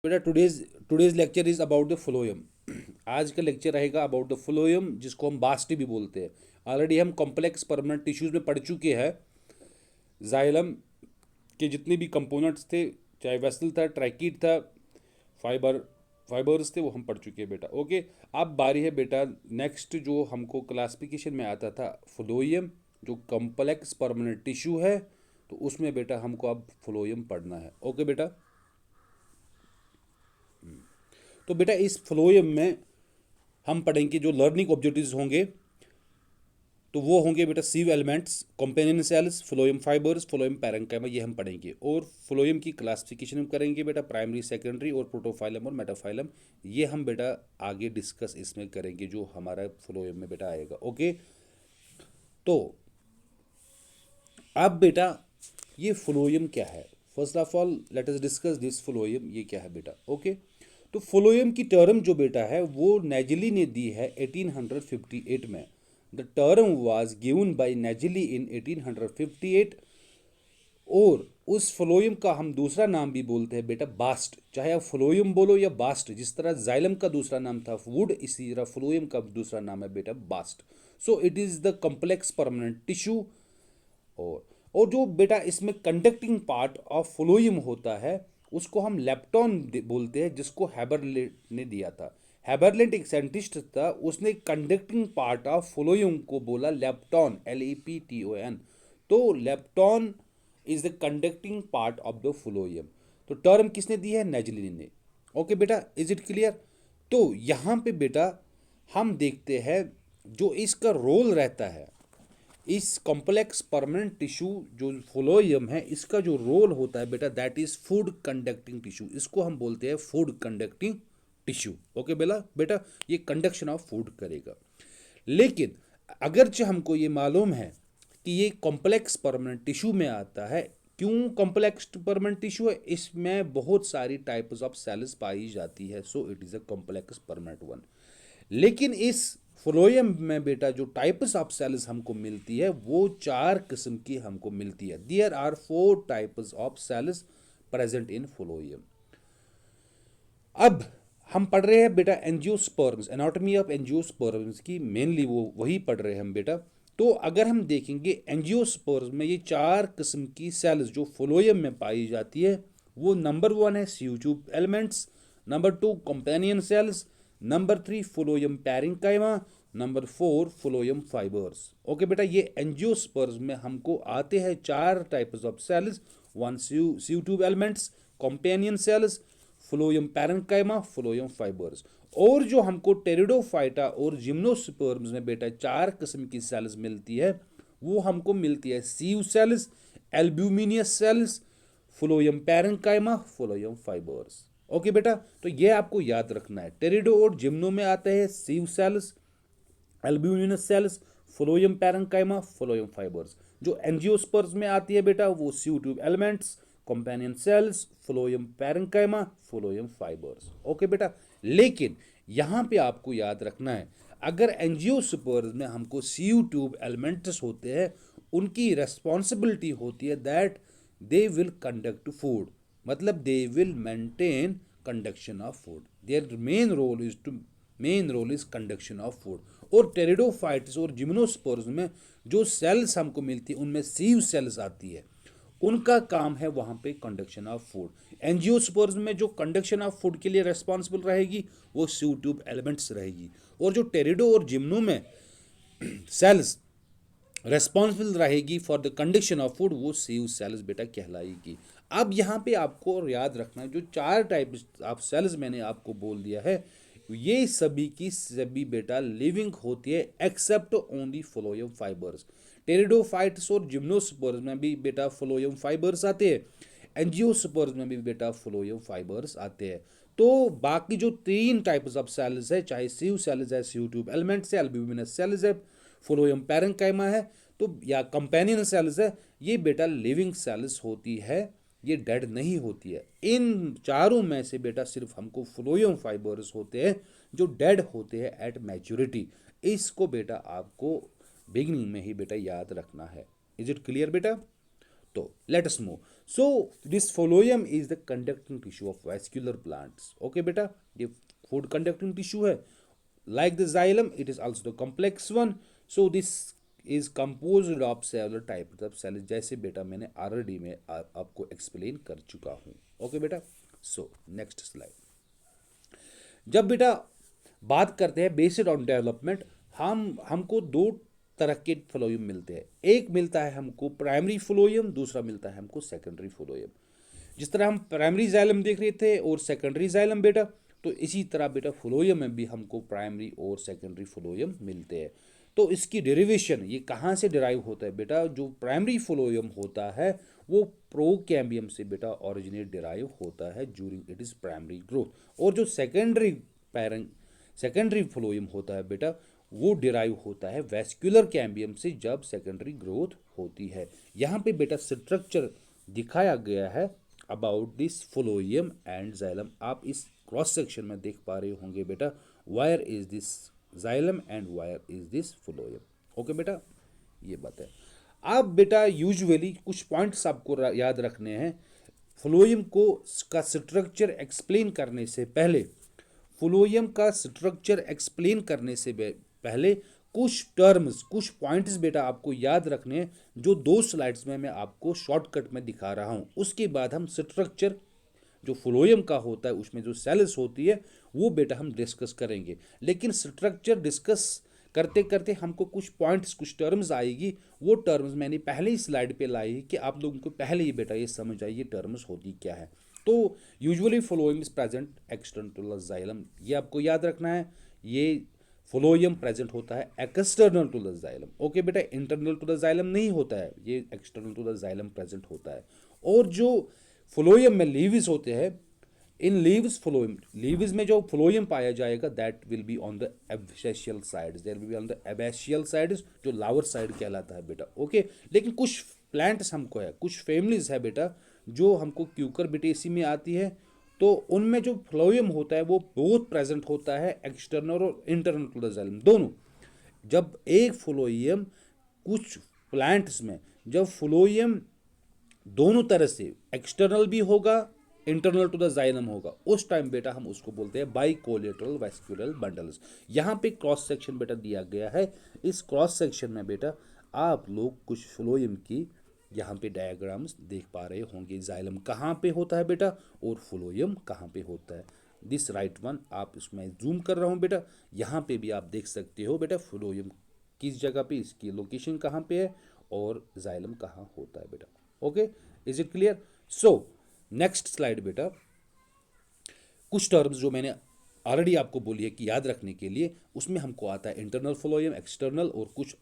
बेटा today's lecture is about the phloem. आज का लेक्चर रहेगा अबाउट द फ्लोएम, जिसको हम बास्टी भी बोलते हैं। ऑलरेडी हम कॉम्प्लेक्स परमानेंट टिश्यूज में पढ़ चुके हैं। जाइलम के जितने भी कंपोनेंट्स थे, चाहे वेसल था, ट्रैकीड था, फाइबर्स थे, वो हम पढ़ चुके हैं बेटा। ओके, अब बारी है बेटा नेक्स्ट जो हमको क्लासिफिकेशन में आता था फ्लोएम, जो कॉम्प्लेक्स परमानेंट टिश्यू है, तो उसमें बेटा हमको अब फ्लोएम पढ़ना है। ओके बेटा, तो बेटा इस फ्लोएम में हम पढ़ेंगे जो लर्निंग ऑब्जेक्टिव्स होंगे, तो वो होंगे बेटा sieve elements, companion cells, phloem fibres, phloem parenchyma, ये हम पढ़ेंगे। और फ्लोएम की क्लासिफिकेशन हम करेंगे बेटा, प्राइमरी, सेकेंडरी और प्रोटोफाइलम और मेटाफाइलम। ये हम बेटा आगे डिस्कस इसमें करेंगे जो हमारा फ्लोएम में बेटा आएगा। ओके, तो अब बेटा ये फ्लोएम क्या है, first of all let us discuss this phloem, ये क्या है बेटा। ओके, तो फ्लोएम की टर्म जो बेटा है वो नेजली ने दी है 1858 में। The term was given by Nageli in 1858। और उस फ्लोएम का हम दूसरा नाम भी बोलते हैं बेटा बास्ट। चाहे आप फ्लोएम बोलो या बास्ट, जिस तरह जाइलम का दूसरा नाम था वुड, इसी तरह फ्लोएम का दूसरा नाम है बेटा bast. So it is the complex permanent tissue. और जो बेटा इसमें कंडक्टिंग पार्ट ऑफ फ्लोएम होता है उसको हम लेप्टॉन बोलते हैं, जिसको हैबरलैंड ने दिया था। हैबरलैंड एक साइंटिस्ट था, उसने कंडक्टिंग पार्ट ऑफ फ्लोएम को बोला लेप्टॉन, LEPTON। तो lepton is the conducting part of the phloem. तो टर्म किसने दी है, नेजली ने। ओके बेटा, इज इट क्लियर। तो यहाँ पे बेटा हम देखते हैं जो इसका रोल रहता है, इस कॉम्प्लेक्स परमानेंट टिश्यू जो फ्लोएम है, इसका जो रोल होता है बेटा, that is food conducting tissue. इसको हम बोलते हैं फूड कंडक्टिंग टिश्यू। ओके बेटा, ये कंडक्शन ऑफ फूड करेगा। लेकिन अगरचे हमको ये मालूम है कि ये कॉम्प्लेक्स परमानेंट टिश्यू में आता है, क्यों कॉम्प्लेक्स परमानेंट टिश्यू है, इसमें बहुत सारी टाइप्स ऑफ सेल्स पाई जाती है, so it is a complex permanent one. लेकिन इस फ्लोएम में बेटा जो टाइप्स ऑफ सेल्स हमको मिलती है वो 4 किस्म की हमको मिलती है। There are 4 types of cells present in phloem. अब हम पढ़ रहे हैं बेटा एंजियोस्पर्म्स, एनाटॉमी ऑफ एंजियोस्पर्म्स की मेनली वो वही पढ़ रहे हैं हम बेटा। तो अगर हम देखेंगे एंजियोस्पर्म्स में ये 4 किस्म की सेल्स जो फ्लोएम में पाई जाती है, वो नंबर 1 है sieve elements, number 2 companion cells, number 3 phloem parenchyma, number 4 phloem fibres. Okay बेटा, ये एंजियोस्पर्म्स में हमको आते हैं 4 types of cells, one sieve elements, companion cells, phloem parenchyma, phloem fibres. और जो हमको टेरिडोफाइटा और जिम्नोस्पर्म्स में बेटा 4 किस्म की सेल्स मिलती है, वो हमको मिलती है sieve cells, albuminous cells, phloem parenchyma, phloem fibres. Okay बेटा, तो ये आपको याद रखना है। टेरिडो और जिम्नो में आते हैं sieve cells, albuminous cells, phloem parenchyma, phloem fibres. जो एंजियोस्पर्म्स में आती है बेटा वो sieve tube elements, companion cells, phloem parenchyma, phloem fibres. Okay बेटा, लेकिन यहाँ पे आपको याद रखना है, अगर एंजियोस्पर्म्स में हमको सीव ट्यूब एलिमेंट्स होते हैं, उनकी रेस्पॉन्सिबिलिटी होती है that they will conduct food, मतलब they will maintain conduction of food. Their main role is conduction of food. और टेरिडोफाइट्स और जिम्नोस्पर्म्स में जो सेल्स हमको मिलती है उनमें सीव सेल्स आती है, उनका काम है वहां पे कंडक्शन ऑफ फूड। एंजियोस्पर्म्स में जो कंडक्शन ऑफ फूड के लिए रेस्पॉन्सिबल रहेगी वो सीव ट्यूब एलिमेंट्स रहेगी। और जो टेरिडो और जिम्नो में सेल्स रेस्पॉन्सिबल रहेगी for the conduction of food, वो सीव सेल्स बेटा कहलाएगी। अब यहाँ पे आपको याद रखना है, जो 4 टाइप ऑफ सेल्स मैंने आपको बोल दिया है, ये सभी की सभी बेटा लिविंग होती है except only phloem fibres. Pteridophytes और जिम्नोस्पर्म्स में भी बेटा फ्लोएम फाइबर्स आते हैं, एंजियोस्पर्म्स में भी बेटा फ्लोएम फाइबर्स आते हैं। तो बाकी जो 3 टाइप्स ऑफ सेल्स है, चाहे सीव सेल्स है, सीव ट्यूब एलिमेंट्स है, एल्ब्यूमिनस सेल्स है, फ्लोएम पैरेंकाइमा है, तो या कंपेनियन सेल्स है, ये बेटा लिविंग सेल्स होती है, ये डेड नहीं होती है। इन चारों में से बेटा सिर्फ हमको फ्लोएम फाइबर्स होते हैं जो डेड होते हैं एट मैच्योरिटी। इसको बेटा आपको बिगिनिंग में ही बेटा याद रखना है। इज इट क्लियर बेटा। तो let us move. So this phloem is the conducting tissue of vascular plants. Okay बेटा, ये फूड कंडक्टिंग टिश्यू है। Like the xylem it is also the complex one. So this is composed of several types of cells, जैसे बेटा मैंने already में आपको explain कर चुका हूँ। ओके बेटा, सो नेक्स्ट स्लाइड। जब बेटा बात करते हैं बेस्ड ऑन डेवलपमेंट, हमको दो तरह के फ्लोएम मिलते हैं। एक मिलता है हमको प्राइमरी फ्लोएम, दूसरा मिलता है हमको सेकेंडरी फ्लोएम। जिस तरह हम प्राइमरी जाइलम देख रहे थे और सेकेंडरी जाइलम बेटा, तो इसी तरह बेटा फ्लोएम में भी हमको प्राइमरी और सेकेंडरी फ्लोएम मिलते हैं। तो इसकी डेरिवेशन ये कहाँ से डिराइव होता है बेटा? जो प्राइमरी फ्लोएम होता है वो प्रोकैम्बियम से बेटा ओरिजिनेट डिराइव होता है during it is primary growth. और जो सेकेंडरी फ्लोएम होता है बेटा, वो डिराइव होता है वैस्कुलर कैम्बियम से जब सेकेंडरी ग्रोथ होती है। यहाँ पे बेटा स्ट्रक्चर दिखाया गया है about this phloem and xylem. आप इस क्रॉस सेक्शन में देख पा रहे होंगे बेटा, wire is this xylem and wire is this phloem. Okay बेटा, ये बात है। अब बेटा यूजुअली कुछ पॉइंट्स आपको याद रखने हैं। फ्लोएम को का स्ट्रक्चर एक्सप्लेन करने से पहले, फ्लोएम का स्ट्रक्चर एक्सप्लेन करने से पहले कुछ टर्म्स, कुछ पॉइंट्स बेटा आपको याद रखने हैं, जो दो स्लाइड्स में मैं आपको शॉर्टकट में दिखा रहा हूँ। उसके बाद हम स्ट्रक्चर जो फ्लोएम का होता है, उसमें जो सेल्स होती है, वो बेटा हम डिस्कस करेंगे। लेकिन स्ट्रक्चर डिस्कस करते करते हमको कुछ पॉइंट्स, कुछ टर्म्स आएगी। वो टर्म्स मैंने पहले ही स्लाइड पे लाई कि आप लोगों को पहले ही बेटा ये समझ आइए टर्म्स होती क्या है। तो usually phloem is present external to the xylem, ये आपको याद रखना है। ये फ्लोएम प्रेजेंट होता है external to the xylem. Okay बेटा, इंटरनल टू द जाइलम नहीं होता है, ये external to the xylem present होता है। और जो फ्लोएम में लीव्स होते हैं, इन लीव्स फ्लोएम, लीव्स में जो फ्लोएम पाया जाएगा that will be on the abaxial sides, there will be on the abaxial sides, जो लावर साइड कहलाता है बेटा। ओके, लेकिन कुछ प्लांट्स हमको है, कुछ फैमिलीज है बेटा जो हमको क्यूकर बिटेसी में आती है, तो उनमें जो फ्लोएम होता है वो बोथ प्रेजेंट होता है एक्सटर्नल और इंटरनल टू द जाइलम दोनों। जब एक फ्लोएम, कुछ प्लांट्स में जब फ्लोएम दोनों तरह से एक्सटर्नल भी होगा, इंटरनल टू द जाइलम होगा, उस टाइम बेटा हम उसको बोलते हैं बाइकोलेटरल वैस्कुलर बंडल्स। यहाँ पे क्रॉस सेक्शन बेटा दिया गया है। इस क्रॉस सेक्शन में बेटा आप लोग कुछ फ्लोएम की यहाँ पे डायग्राम्स देख पा रहे होंगे। जाइलम कहाँ पे होता है बेटा और फ्लोएम कहाँ पे होता है। दिस राइट वन, आप इसमें जूम कर रहा हूँ बेटा, यहाँ पे भी आप देख सकते हो बेटा फ्लोएम किस जगह पे, इसकी लोकेशन कहाँ पे है और जाइलम कहाँ होता है बेटा। Okay, is it clear? So next slide बेटा, कुछ टर्म्स जो मैंने ऑलरेडी आपको बोली है कि याद रखने के लिए, उसमें हमको आता है इंटरनल फ्लोएम, एक्सटर्नल, और कुछ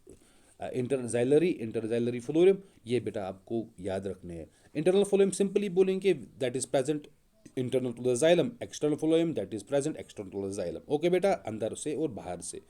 इंटरजाइलरी फ्लोएम, ये बेटा आपको याद रखने हैं। इंटरनल फ्लोएम सिंपली बोलेंगे that is present internal to the xylem, external phloem that is present external to the xylem. Okay बेटा, अंदर से और बाहर से।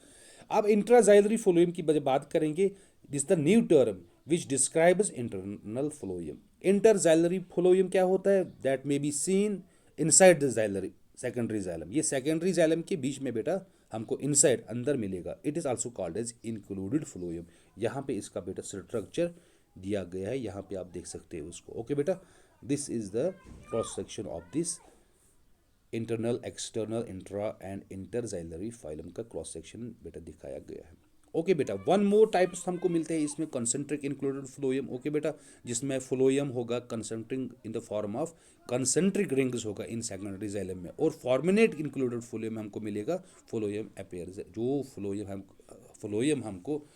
अब इंट्राजाइलरी फ्लोएम की बात करेंगे, this the new term which describes internal phloem. Interxylary phloem क्या होता है? That may be seen inside the xylary secondary xylem. ये सेकेंडरी जाइलम के बीच में बेटा हमको इनसाइड अंदर मिलेगा। It is also called as included phloem. यहाँ पे इसका बेटा स्ट्रक्चर दिया गया है, यहाँ पे आप देख सकते हो उसको। ओके बेटा, this is the cross section of this internal, external, intra and interxylary phloem का क्रॉस सेक्शन बेटा दिखाया गया है। ओके बेटा, वन मोर टाइप्स हमको मिलते हैं इसमें, कंसेंट्रिक इंक्लूडेड फ्लोएम। ओके बेटा, जिसमें फ्लोएम होगा concentric in the form of concentric rings होगा इन सेकेंडरी जाइलम में, और फॉर्मिनेट इंक्लूडेड फ्लोएम हमको मिलेगा फ्लोएम अपेयर्स, जो फ्लोएम हमको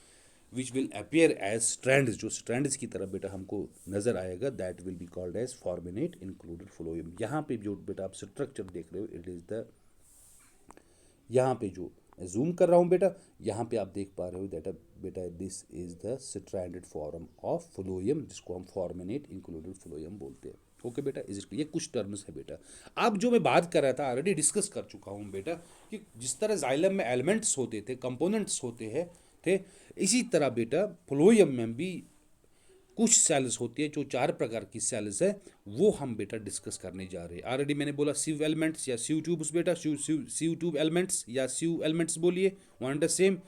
which will appear as strands, जो स्ट्रैंड्स की तरह बेटा हमको नजर आएगा, that will be called as foraminate included phloem. यहाँ पे जो बेटा आप स्ट्रक्चर देख रहे हो, इट इज द, यहाँ पे जो जूम कर रहा हूँ बेटा, यहाँ पे आप देख पा रहे हो दैट बेटा this is the stranded form of phloem, जिसको हम फॉर्मिनेट इंक्लूडेड फ्लोएम बोलते हैं। ओके बेटा, इज ये कुछ टर्म्स है बेटा। अब जो मैं बात कर रहा था, ऑलरेडी डिस्कस कर चुका हूँ बेटा, कि जिस तरह जाइलम में एलिमेंट्स होते थे, कंपोनेंट्स होते हैं थे, इसी तरह बेटा फ्लोएम में भी कुछ सेल्स होती है, जो 4 प्रकार की सेल्स है, वो हम बेटा डिस्कस करने जा रहे हैं। ऑलरेडी मैंने बोला सिव एलिमेंट्स या सिव ट्यूब्स बेटा, सिव ट्यूब एलिमेंट्स या सिव एलिमेंट्स बोलिए, वन एंड द सेम।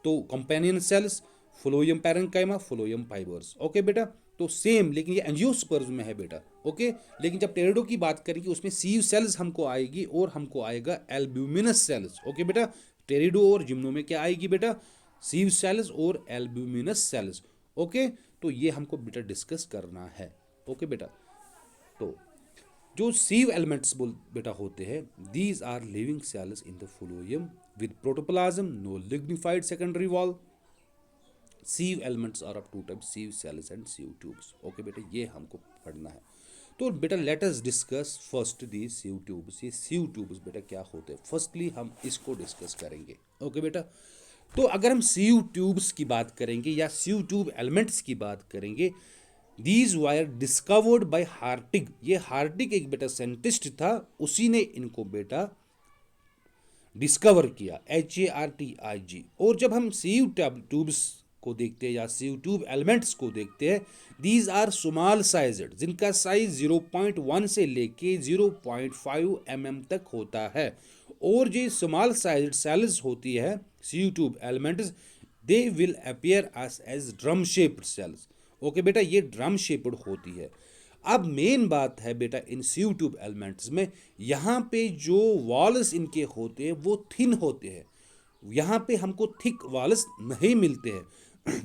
तो companion cells, phloem parenchyma, phloem fibres. Okay बेटा, तो सेम, लेकिन ये एंजियोस्पर्म्स में है बेटा। ओके, लेकिन जब टेरिडो की बात करेंगे उसमें सीव सेल्स हमको आएगी और हमको आएगा एल्ब्यूमिनस सेल्स। ओके बेटा, टेरिडो और जिम्नो में क्या आएगी बेटा, सीव सेल्स और एल्ब्यूमिनस सेल्स। ओके, तो ये हमको बेटा डिस्कस करना है। ओके बेटा, तो जो सीव एलिमेंट्स बोल बेटा होते हैं, these are living cells in the phloem with protoplasm, no lignified secondary wall. Sieve elements are of two type, sieve cells and sieve tubes. Okay बेटा, ये हमको पढ़ना है। तो बेटा let us discuss first the sieve tubes. ये sieve tubes बेटा क्या होते हैं, फर्स्टली हम इसको डिस्कस करेंगे। ओके बेटा, तो अगर हम सीव ट्यूब्स की बात करेंगे या सीव ट्यूब एलिमेंट्स की बात करेंगे, दीज वायर डिस्कवर्ड बाय हार्टिग। ये हार्टिग एक बेटा साइंटिस्ट था, उसी ने इनको बेटा डिस्कवर किया, HARTIG। और जब हम सीव ट्यूब्स को देखते हैं या सीव ट्यूब एलिमेंट्स को देखते हैं, दीज आर स्मॉल साइज्ड, जिनका साइज 0.1 से लेके 0.5 mm तक होता है। और जो स्मॉल साइज्ड सेल्स होती है sieve tube elements, they will appear as drum shaped cells. Okay बेटा, ये ड्रम शेप्ड होती है। अब मेन बात है बेटा इन सीव ट्यूब एलिमेंट्स में, यहाँ पे जो वॉल्स इनके होते हैं वो थिन होते हैं। यहाँ पे हमको थिक वॉल्स नहीं मिलते हैं,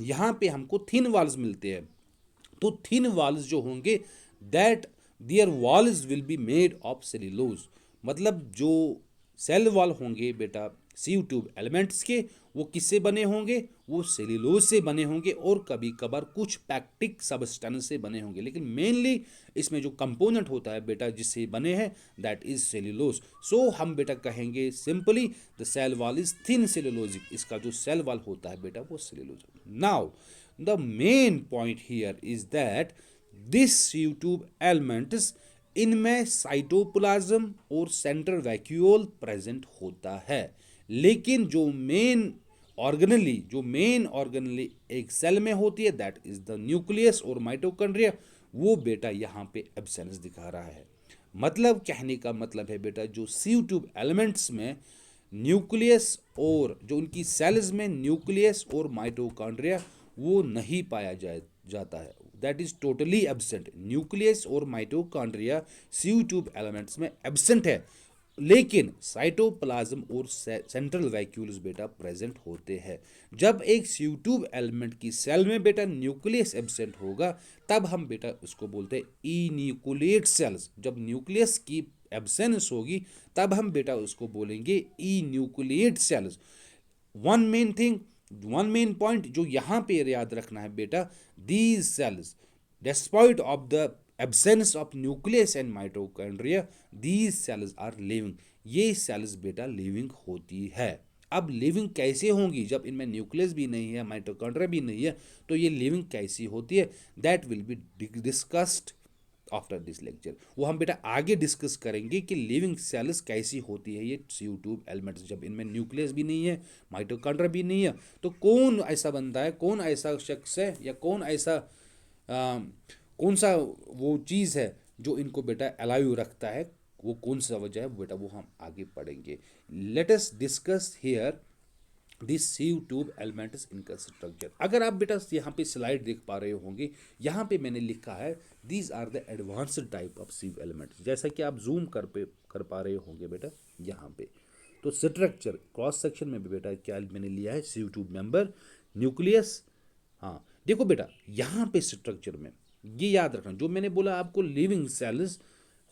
यहाँ पे हमको थिन वॉल्स मिलते हैं। तो थिन वॉल्स जो होंगे, that their walls will be made of cellulose. मतलब जो सेल वॉल होंगे बेटा सीव ट्यूब एलिमेंट्स के, वो किससे बने होंगे, वो सेल्यूलोज से बने होंगे और कभी कभार कुछ पैक्टिक सबस्टेंस से बने होंगे, लेकिन मेनली इसमें जो कंपोनेंट होता है बेटा जिससे बने हैं, दैट इज सेल्यूलोज। सो हम बेटा कहेंगे simply the cell wall is thin cellulosic. इसका जो सेल वॉल होता है बेटा वो cellulose. Now the main point here is that this sieve tube elements, इनमें साइटोप्लाज्म और सेंट्रल वैक्यूल प्रेजेंट होता है, लेकिन जो मेन ऑर्गेनली एक सेल में होती है, दैट इज द न्यूक्लियस और माइटोकॉन्ड्रिया, वो बेटा यहाँ पे एब्सेंस दिखा रहा है। मतलब कहने का मतलब है बेटा जो सीव ट्यूब एलिमेंट्स में न्यूक्लियस और जो उनकी सेल्स में न्यूक्लियस और माइटोकॉन्ड्रिया वो नहीं पाया जाता है, that is totally absent. Nucleus और माइटोकॉन्ड्रिया सीव ट्यूब एलिमेंट्स में एब्सेंट है, लेकिन साइटोप्लाज्म और सेंट्रल वैक्यूल्स बेटा प्रेजेंट होते हैं। जब एक सीव ट्यूब एलिमेंट की सेल में बेटा न्यूक्लियस एब्सेंट होगा, तब हम बेटा उसको बोलते हैं इन्यूक्लिएट सेल्स। जब न्यूक्लियस की एब्सेंस होगी, तब हम बेटा उसको बोलेंगे enucleate cells. One main point जो यहाँ पे याद रखना है बेटा, these cells despite of the absence of nucleus and mitochondria, these cells are living. ये सेल्स बेटा लिविंग होती है। अब लिविंग कैसे होंगी, जब इनमें न्यूक्लियस भी नहीं है, माइटोकॉन्ड्रिया भी नहीं है, तो ये लिविंग कैसी होती है, that will be discussed after this lecture. वो हम बेटा आगे डिस्कस करेंगे कि लिविंग सेल्स कैसी होती है ये सीव ट्यूब एलिमेंट्स, जब इनमें न्यूक्लियस भी नहीं है, माइटोकॉन्ड्रिया भी नहीं है, तो कौन ऐसा बंदा है, कौन ऐसा शख्स है, या कौन सा वो चीज़ है जो इनको बेटा अलाइव रखता है, वो कौन सा वजह है बेटा, वो हम आगे पढ़ेंगे। Late us discuss here this sieve tube elements इनका स्ट्रक्चर। अगर आप बेटा यहाँ पे स्लाइड देख पा रहे होंगे, यहाँ पे मैंने लिखा है these are the advanced type of sieve elements, जैसा कि आप जूम कर पा रहे होंगे बेटा यहाँ पे। तो स्ट्रक्चर क्रॉस सेक्शन में भी बेटा क्या मैंने लिया है, सीव ट्यूब मेंबर, न्यूक्लियस। हाँ देखो बेटा यहाँ पे स्ट्रक्चर में ये याद रखना, जो मैंने बोला आपको लिविंग सेल्स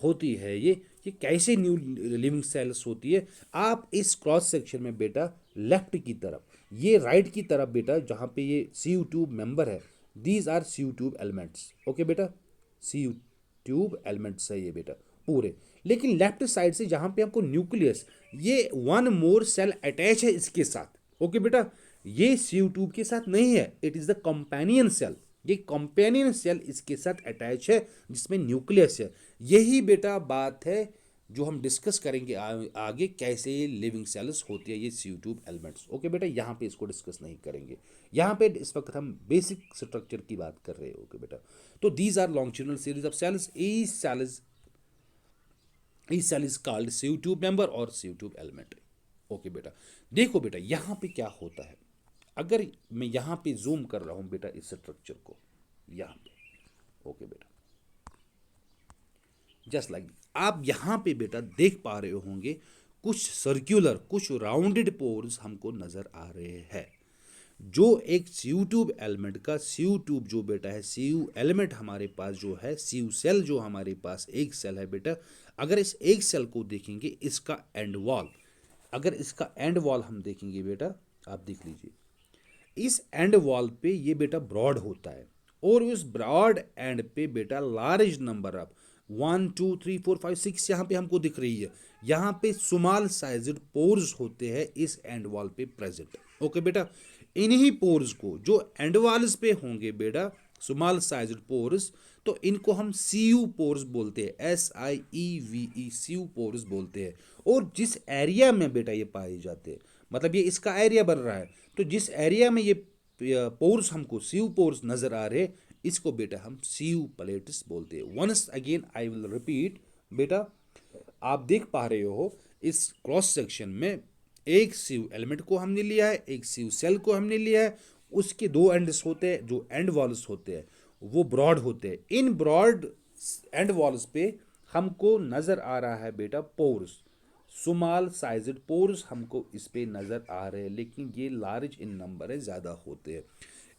होती है, ये कैसे न्यू लिविंग सेल्स होती है। आप इस क्रॉस सेक्शन में बेटा लेफ्ट की तरफ, ये राइट की तरफ बेटा जहाँ पे ये सीव ट्यूब मेंबर है, these are sieve tube elements. Okay बेटा, सीव ट्यूब एलिमेंट्स है ये बेटा पूरे। लेकिन लेफ्ट साइड से जहाँ पे आपको न्यूक्लियस, ये वन मोर सेल अटैच है इसके साथ। ओके बेटा, ये सीव ट्यूब के साथ नहीं है, it is the companion cell. ये कंपेनियन सेल इसके साथ अटैच है जिसमें न्यूक्लियस है। यही बेटा बात है जो हम डिस्कस करेंगे आगे, कैसे लिविंग सेल्स होती है ये सीव ट्यूब एलिमेंट्स। ओके बेटा, यहाँ पे इसको डिस्कस नहीं करेंगे, यहाँ पे इस वक्त हम बेसिक स्ट्रक्चर की बात कर रहे हैं। ओके बेटा, तो these are longitudinal series of cells, each cell is called sieve tube member और सीव ट्यूब एलिमेंट। ओके बेटा, देखो बेटा यहाँ पे क्या होता है, अगर मैं यहाँ पे जूम कर रहा हूँ बेटा इस स्ट्रक्चर को, यहाँ पे ओके बेटा, जस्ट लाइक आप यहाँ पे बेटा देख पा रहे होंगे कुछ सर्कुलर, कुछ राउंडेड पोर्स हमको नजर आ रहे हैं। जो एक सीयू ट्यूब एलिमेंट का सीयू ट्यूब जो बेटा है, सीयू एलिमेंट हमारे पास जो है, सीयू सेल जो हमारे पास एक सेल है बेटा, अगर इस एक सेल को देखेंगे इसका एंड वॉल, अगर इसका एंड वॉल हम देखेंगे बेटा, आप देख लीजिए इस एंड वॉल पे ये बेटा ब्रॉड होता है और उस ब्रॉड एंड पे बेटा लार्ज नंबर ऑफ 1 2 3 4 5 6 यहाँ पे हमको दिख रही है, यहाँ पे स्मॉल साइज्ड पोर्स होते हैं इस एंड वॉल पे प्रेजेंट। ओके बेटा, इन्हीं पोर्स को जो एंड वॉल्स पे होंगे बेटा स्मॉल साइज्ड पोर्स, तो इनको हम सीयू पोर्स बोलते हैं, SIEVE सीयू पोर्स बोलते हैं। और जिस एरिया में बेटा ये पाए जाते हैं, मतलब ये इसका एरिया बन रहा है, तो जिस एरिया में ये पोर्स हमको सीयू पोर्स नजर आ रहे, इसको बेटा हम सीयू प्लेट्स बोलते हैं। Once again I will repeat बेटा, आप देख पा रहे हो इस क्रॉस सेक्शन में एक सीयू एलिमेंट को हमने लिया है, एक सीयू सेल को हमने लिया है, उसके दो एंड्स होते हैं, जो एंड वॉल्स होते हैं वो ब्रॉड होते हैं। इन ब्रॉड एंड वॉल्स पे हमको नजर आ रहा है बेटा पोर्स, स्मॉल साइज्ड पोर्स हमको इस पे नजर आ रहे हैं, लेकिन ये लार्ज इन नंबर है, ज्यादा होते हैं।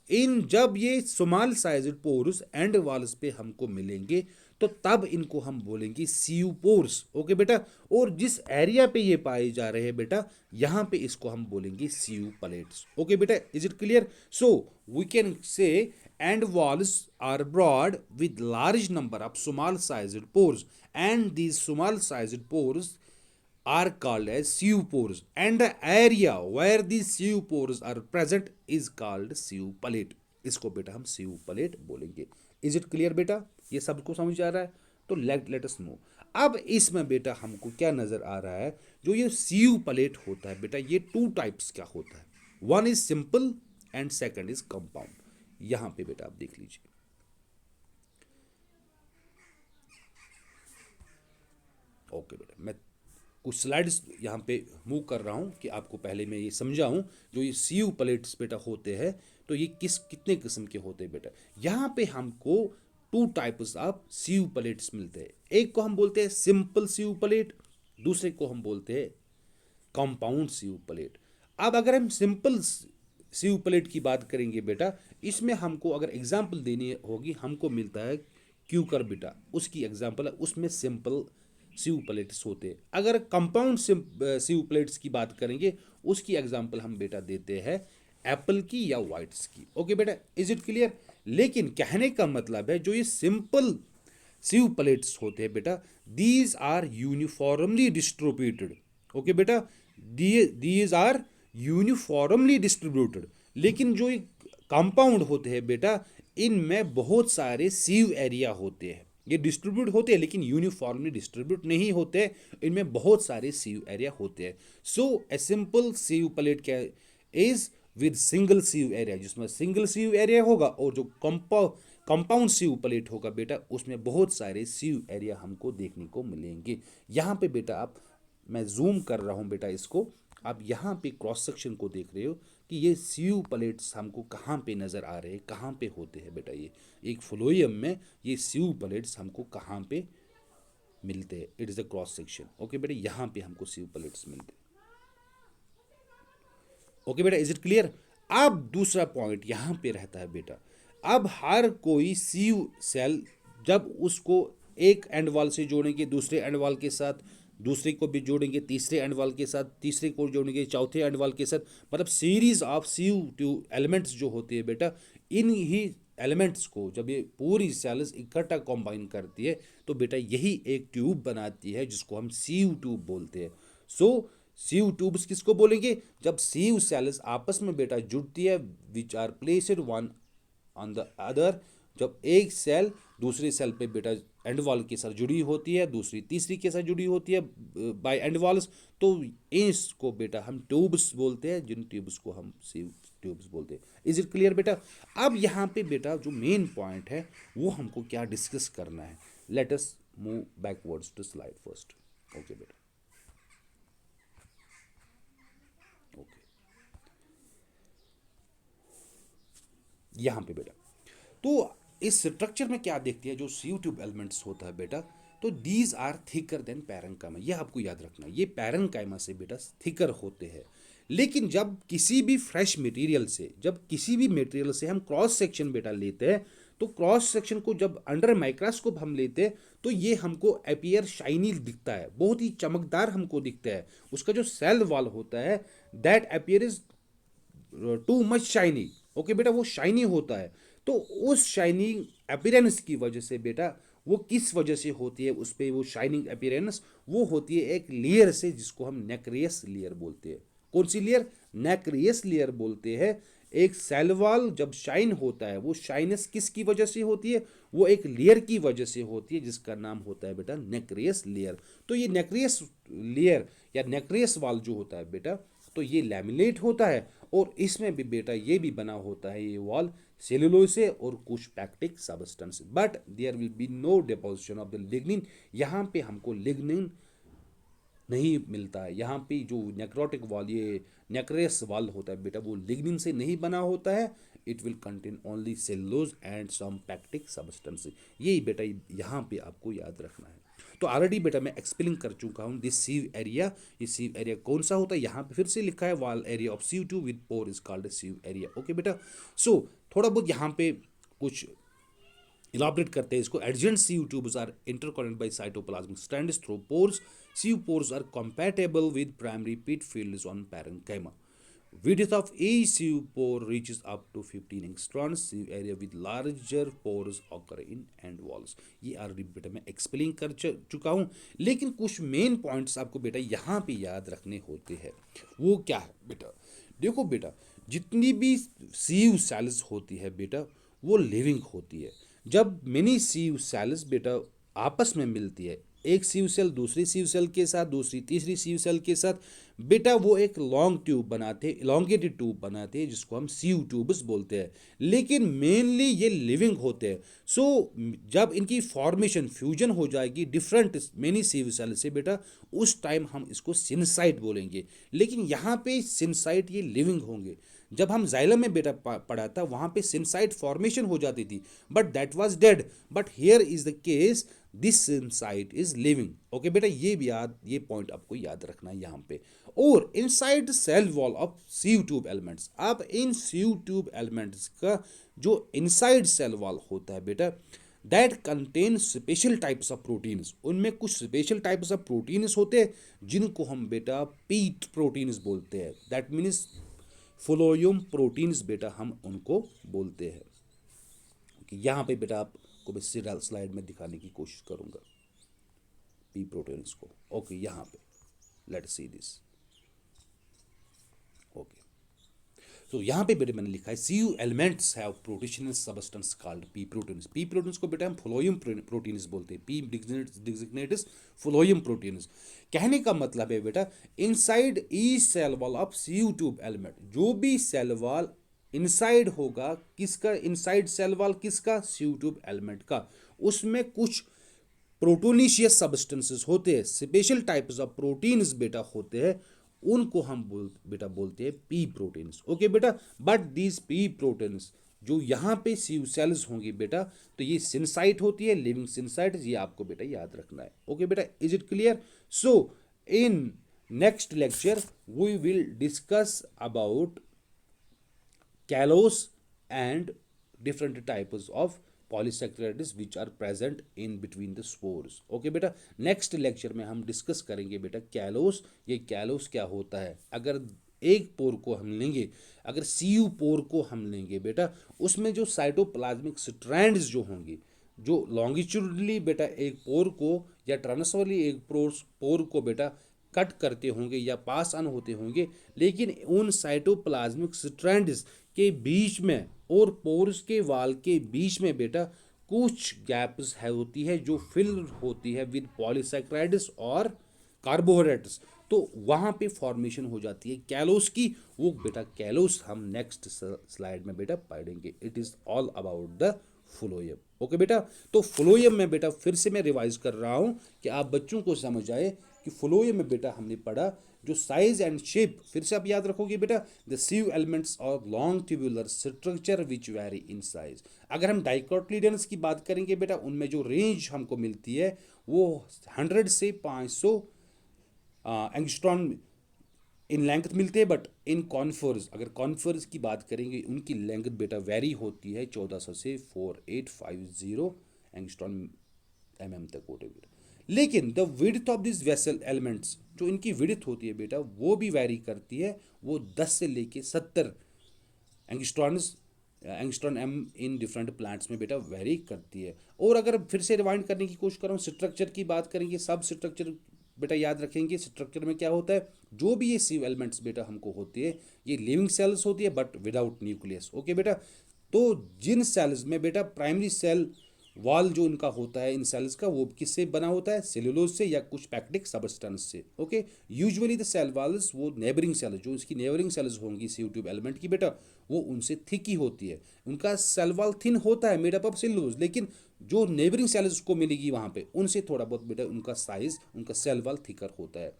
इन जब ये small sized pores and walls पे हमको मिलेंगे तो तब इनको हम बोलेंगे सीयू पोर्स। ओके बेटा, और जिस एरिया पे ये पाए जा रहे हैं बेटा, यहां पे इसको हम बोलेंगे सीयू प्लेट्स। ओके बेटा, is it clear? So we can say end walls are broad with large number of small sized pores and these small sized pores are called as sew pores and the area where these sew pores are present is called sew plate। इसको बेटा हम sew plate बोलेंगे। Is it clear बेटा? ये सबको समझ आ रहा है? तो लेट अस मूव। अब इसमें बेटा हमको क्या नजर आ रहा है, जो ये sew plate होता है बेटा, ये टू टाइप्स का होता है, one is simple and second is compound. यहां पे बेटा आप देख लीजिए, ओके बेटा मैं कुछ स्लाइड्स यहाँ पे मूव कर रहा हूँ कि आपको पहले मैं ये समझाऊँ। जो ये सीयू प्लेट्स बेटा होते हैं, तो ये कितने किस्म के होते हैं बेटा। यहाँ पे हमको two types of sieve plates मिलते हैं। एक को हम बोलते हैं सिंपल सीयू प्लेट, दूसरे को हम बोलते हैं कंपाउंड सीयू प्लेट। अब अगर हम सिंपल सीयू प्लेट की बात करेंगे बेटा, इसमें हमको अगर एग्जाम्पल देनी होगी, हमको मिलता है क्यूकर बेटा, उसकी एग्जाम्पल है, उसमें सिंपल सीयू प्लेट्स होते हैं। अगर कंपाउंड सीयू प्लेट्स की बात करेंगे, उसकी एग्जांपल हम बेटा देते हैं एप्पल की या वाइट्स की। ओके बेटा, इज इट क्लियर? लेकिन कहने का मतलब है जो ये सिंपल सीयू प्लेट्स होते हैं बेटा, these are uniformly distributed. Okay बेटा, दीज आर यूनिफॉर्मली डिस्ट्रीब्यूटेड। लेकिन जो ये कंपाउंड होते हैं बेटा, इनमें बहुत सारे सीव एरिया होते हैं। ये डिस्ट्रीब्यूट होते हैं लेकिन यूनिफॉर्मली डिस्ट्रीब्यूट नहीं होते, इनमें बहुत सारे सीव एरिया होते हैं। सो ए सिंपल सीव प्लेट क्या इज विद सिंगल सीव एरिया, जिसमें सिंगल सीव एरिया होगा, और जो कंपाउंड सीव प्लेट होगा बेटा, उसमें बहुत सारे सीव एरिया हमको देखने को मिलेंगे। यहाँ पे बेटा आप, मैं जूम कर रहा हूँ बेटा इसको, आप यहाँ पे क्रॉस सेक्शन को देख रहे हो कि ये सीयू प्लेट्स हमको कहाँ पे नज़र आ रहे हैं, कहाँ पे होते हैं बेटा। ये एक फ्लोएम में ये सीयू प्लेट्स हमको कहाँ पे मिलते हैं, it is the cross section. Okay बेटा, यहाँ पे हमको सीयू प्लेट्स मिलते हैं। ओके बेटा, इज इट क्लियर? अब दूसरा पॉइंट यहाँ पे रहता है बेटा, अब हर कोई सीयू सेल जब उसको एक एंड वॉल से जोड़ेंगे दूसरे एंड वॉल के साथ, दूसरे को भी जोड़ेंगे तीसरे एंड वॉल के साथ, तीसरे को जोड़ेंगे चौथे एंड वॉल के साथ, मतलब series of sieve tube elements जो होते हैं बेटा, इन ही एलिमेंट्स को जब ये पूरी सेल्स इकट्ठा कंबाइन करती है, तो बेटा यही एक ट्यूब बनाती है जिसको हम सीयू ट्यूब बोलते हैं। सो सीयू ट्यूब्स किसको बोलेंगे? जब सीयू सेल्स आपस में बेटा जुड़ती है, which are placed one on the other, जब एक सेल दूसरे सेल पे बेटा एंड वॉल के साथ जुड़ी होती है, दूसरी तीसरी के साथ जुड़ी होती है बाय एंड वॉल्स, तो इसको बेटा हम ट्यूब्स बोलते हैं, जिन ट्यूब्स को हम सीव ट्यूब्स बोलते हैं। इज इट क्लियर बेटा? अब यहाँ पे बेटा जो मेन पॉइंट है वो हमको क्या डिस्कस करना है, let us move backwards to slide first. Okay बेटा, ओके यहाँ पे बेटा, तो इस स्ट्रक्चर में क्या देखती है जो सीयू ट्यूब एलिमेंट्स होता है बेटा, तो these are thicker than parenchyma, ये आपको याद रखना, ये पैरेंकाइमा से बेटा थिकर होते हैं। लेकिन जब किसी भी फ्रेश मटेरियल से, जब किसी भी मटेरियल से हम क्रॉस सेक्शन बेटा लेते हैं, तो क्रॉस सेक्शन को जब अंडर माइक्रोस्कोप हम लेते हैं तो ये हमको अपीयर शाइनी दिखता है, बहुत ही चमकदार हमको दिखता है। उसका जो सेल वॉल होता है that appear is too much shiny, okay बेटा, वो शाइनी होता है। तो उस शाइनिंग अपीयरेंस की वजह से बेटा, वो किस वजह से होती है उस पर वो शाइनिंग अपीयरेंस, वो होती है एक लेयर से जिसको हम नेक्रियस लेयर बोलते हैं। कौन सी लेयर? नेक्रियस लेयर बोलते हैं। एक सेल वॉल जब शाइन होता है, वो शाइनेस किसकी वजह से होती है? वो एक लेयर की वजह से होती है जिसका नाम होता है बेटा नेक्रियस लेयर। तो ये नेक्रियस लेयर या नेक्रियस वॉल जो होता है बेटा, तो ये लैमिनेट होता है और इसमें भी बेटा ये भी बना होता है ये वॉल सेलुलोज से और कुछ pectic substance, but there will be no deposition of the lignin. यहाँ पे हमको लिग्निन नहीं मिलता है। यहाँ पे जो नेक्रोटिक वॉल, ये नेक्रेस वॉल होता है बेटा, वो लिग्निन से नहीं बना होता है। It will contain only cellulose and some pectic substance. यही बेटा यहाँ पे आपको याद रखना है। तो ऑलरेडी बेटा मैं एक्सप्लेन कर चुका हूँ दिस सीव एरिया। ये सीव एरिया कौन सा होता है, यहाँ पे फिर से लिखा है wall area of sieve tube with pore is called sieve area. Okay बेटा, सो थोड़ा बहुत यहाँ पे कुछ इलाबरेट करते हैं इसको। Adjacent sieve tubes are interconnected by cytoplasmic strands through pores. Sieve pores are compatible with primary pit fields on parenchyma. Width of each sieve pore reaches up to 15 angstroms. Sieve area with larger pores occur in end walls. ये already बेटा मैं explain कर चुका हूँ, लेकिन कुछ main points आपको बेटा यहाँ पे याद रखने होते हैं। वो क्या है बेटा? देखो बेटा, जितनी भी सीव सेल्स होती है बेटा, वो लिविंग होती है। जब मिनी सीव सेल्स बेटा आपस में मिलती है, एक सीव सेल दूसरी सीव सेल के साथ, दूसरी तीसरी सीव सेल के साथ, बेटा वो एक लॉन्ग ट्यूब बनाते हैं, इलोंगेटेड ट्यूब बनाते हैं जिसको हम सीव ट्यूब्स बोलते हैं। लेकिन मेनली ये लिविंग होते हैं। सो जब इनकी फॉर्मेशन फ्यूजन हो जाएगी डिफरेंट मेनी सीव सेल से बेटा, उस टाइम हम इसको सिनसाइट बोलेंगे। लेकिन यहाँ पे सिनसाइट ये लिविंग होंगे। जब हम जाइलम में बेटा पढ़ा था, वहाँ पे सिनसाइट फॉर्मेशन हो जाती थी, but that was dead. But here is the case, this syncyte is living. Okay बेटा, ये भी ये पॉइंट आपको याद रखना है यहाँ पे। और inside cell wall of sieve tube elements, अब इन सीव ट्यूब एलिमेंट्स का जो इनसाइड सेल वॉल होता है बेटा, that contain special types of proteins. उनमें कुछ स्पेशल टाइप्स ऑफ प्रोटीन्स होते हैं जिनको हम बेटा पीट प्रोटीन्स बोलते हैं। दैट मीन्स फ्लोयम प्रोटीन्स बेटा हम उनको बोलते हैं। यहाँ पे बेटा आपको मैं स्लाइड में दिखाने की कोशिश करूँगा पी प्रोटीन्स को। ओके, यहाँ पे लेट्स सी दिस। ओके, तो यहाँ पे बेटा मैंने लिखा है sieve elements have proteinaceous substance called P proteins. P proteins को बेटा हम फ्लोयम प्रोटीन्स बोलते हैं। P designates phloem proteins. कहने का मतलब है बेटा, inside each cell wall of sieve tube element, जो भी सेल वॉल इनसाइड होगा, किसका इनसाइड सेल वॉल, किसका? सीयू ट्यूब एलिमेंट का, उसमें कुछ प्रोटोनिशियस सब्सटेंसेस होते हैं, स्पेशल टाइप्स ऑफ प्रोटीन्स बेटा होते हैं, उनको हम बेटा बोलते हैं पी प्रोटीन्स। ओके बेटा, बट दीज पी प्रोटीन्स जो यहाँ पे सीव सेल्स होंगी बेटा, तो ये सिनसाइट होती है, लिविंग सिनसाइट, ये आपको बेटा याद रखना है। ओके बेटा, is it clear? So in next lecture we will discuss about callose and different types of polysaccharides which are present in between the spores. Okay बेटा, नेक्स्ट लेक्चर में हम डिस्कस करेंगे बेटा कैलोस। ये कैलोस क्या होता है? अगर एक पोर को हम लेंगे, अगर सीयू पोर को हम लेंगे बेटा, उसमें जो साइटोप्लाज्मिक स्ट्रैंड्स जो होंगे, जो लॉन्गिट्यूडली बेटा एक पोर को या ट्रांसफरली एक पोर को बेटा कट करते होंगे या पास ऑन होते होंगे, लेकिन उन साइटोप्लाज्मिक स्ट्रैंड्स के बीच में और पोर्स के वाल के बीच में बेटा कुछ गैप्स है होती है जो फिल होती है विद पॉलीसैकेराइड्स और कार्बोहाइड्रेट्स। तो वहाँ पे फॉर्मेशन हो जाती है कैलोस की। वो बेटा कैलोस हम नेक्स्ट स्लाइड में बेटा पढ़ेंगे। It is all about the phloem. Okay बेटा, तो फ्लोएम में बेटा फिर से मैं रिवाइज कर रहा हूँ कि आप बच्चों को समझ आए कि फ्लोएम में बेटा हमने पढ़ा जो साइज एंड शेप, फिर से आप याद रखोगे बेटा, द सीव एलिमेंट्स और long tubular structure which very in size. अगर हम डाइकोटिलेडन्स की बात करेंगे बेटा, उनमें जो रेंज हमको मिलती है वो 100 से 500 एंगस्ट्रॉन इन लेंथ मिलते हैं। बट इन कॉन्फर्स, अगर कॉन्फर्स की बात करेंगे, उनकी लेंथ बेटा वेरी होती है 1400 से 4850 एंगस्ट्रॉन तक होते हैं बेटा। लेकिन the width of this vessel elements, जो इनकी विड्थ होती है बेटा, वो भी वेरी करती है, वो 10 से लेके 70 angstroms angstrom M in different plants में बेटा वेरी करती है। और अगर फिर से रिवाइंड करने की कोशिश करूँ, स्ट्रक्चर की बात करेंगे, सब स्ट्रक्चर बेटा याद रखेंगे। स्ट्रक्चर में क्या होता है, जो भी ये सीव एलिमेंट्स बेटा हमको होती है, ये लिविंग सेल्स होती है बट विदाउट न्यूक्लियस। ओके बेटा, तो जिन सेल्स में बेटा प्राइमरी सेल वॉल जो इनका होता है इन सेल्स का, वो किससे बना होता है, सेलुलोज से या कुछ पैक्टिक सबस्टेंस से। Okay, usually the cell walls, वो नेबरिंग सेल्स, जो इसकी नेबरिंग सेल्स होंगी सी ट्यूब एलिमेंट की बेटा, वो उनसे थिक ही होती है। उनका सेल वॉल थिन होता है, मेड अप ऑफ सेलुलोज, लेकिन जो नेबरिंग सेल्स को मिलेगी वहाँ पे, उनसे थोड़ा बहुत बेटा उनका साइज, उनका सेल वॉल थिकर होता है।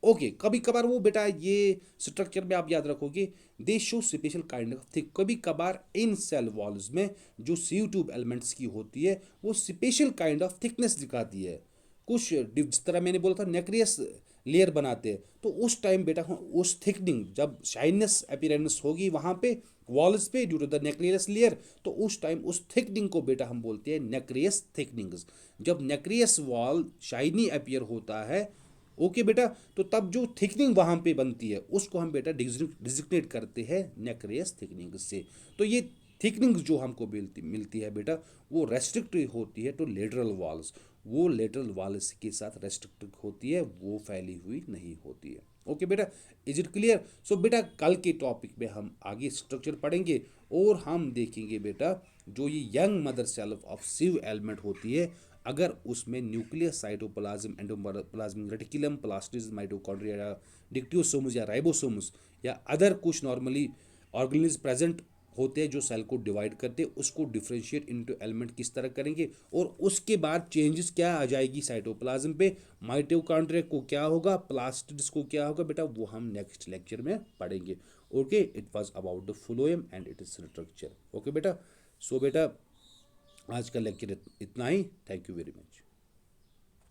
ओके, कभी कभार वो बेटा ये स्ट्रक्चर में आप याद रखोगे, दे show special kind of thick. कभी कभार इन सेल वॉल्स में जो सीव ट्यूब एलिमेंट्स की होती है, वो स्पेशल काइंड ऑफ थिकनेस दिखाती है। कुछ जिस तरह मैंने बोला था नेक्रियस लेयर बनाते हैं, तो उस टाइम बेटा उस थिकनिंग, जब शाइननेस अपीयरेंस होगी वहाँ पे वॉल्स पे due to the nacreous layer, तो उस टाइम उस थिकनिंग को बेटा हम बोलते हैं नेक्रियस थिकनिंग्स। जब नेक्रियस वॉल शाइनी अपीयर होता है, ओके बेटा, तो तब जो थिकनिंग वहाँ पे बनती है उसको हम बेटा डिजिग्नेट करते हैं नेक्रियस थिकनिंग से। तो ये थिकनिंग जो हमको मिलती है बेटा, वो रेस्ट्रिक्टिव होती है टू लेटरल वॉल्स, वो लेटरल वॉल्स के साथ रेस्ट्रिक्टिव होती है, वो फैली हुई नहीं होती है। ओके बेटा, इज इट क्लियर? सो बेटा कल के टॉपिक में हम आगे स्ट्रक्चर पढ़ेंगे और हम देखेंगे बेटा जो ये young mother cell of sieve element होती है, अगर उसमें nucleus, cytoplasm, endoplasmic reticulum, plastid, mitochondria, dictyosomes या राइबोसोम्स या अदर कुछ नॉर्मली ऑर्गेनिज प्रेजेंट होते हैं जो सेल को डिवाइड करते हैं, उसको डिफ्रेंशिएट इनटू एलिमेंट किस तरह करेंगे, और उसके बाद चेंजेस क्या आ जाएगी साइटोप्लाज्म पे, माइटोकॉन्ड्रिया को क्या होगा, प्लास्टिड्स को क्या होगा बेटा, वो हम नेक्स्ट लेक्चर में पढ़ेंगे। Okay, it was about the phloem and it is structure. Okay बेटा, सो बेटा आज का लेक्चर इतना ही। Thank you very much.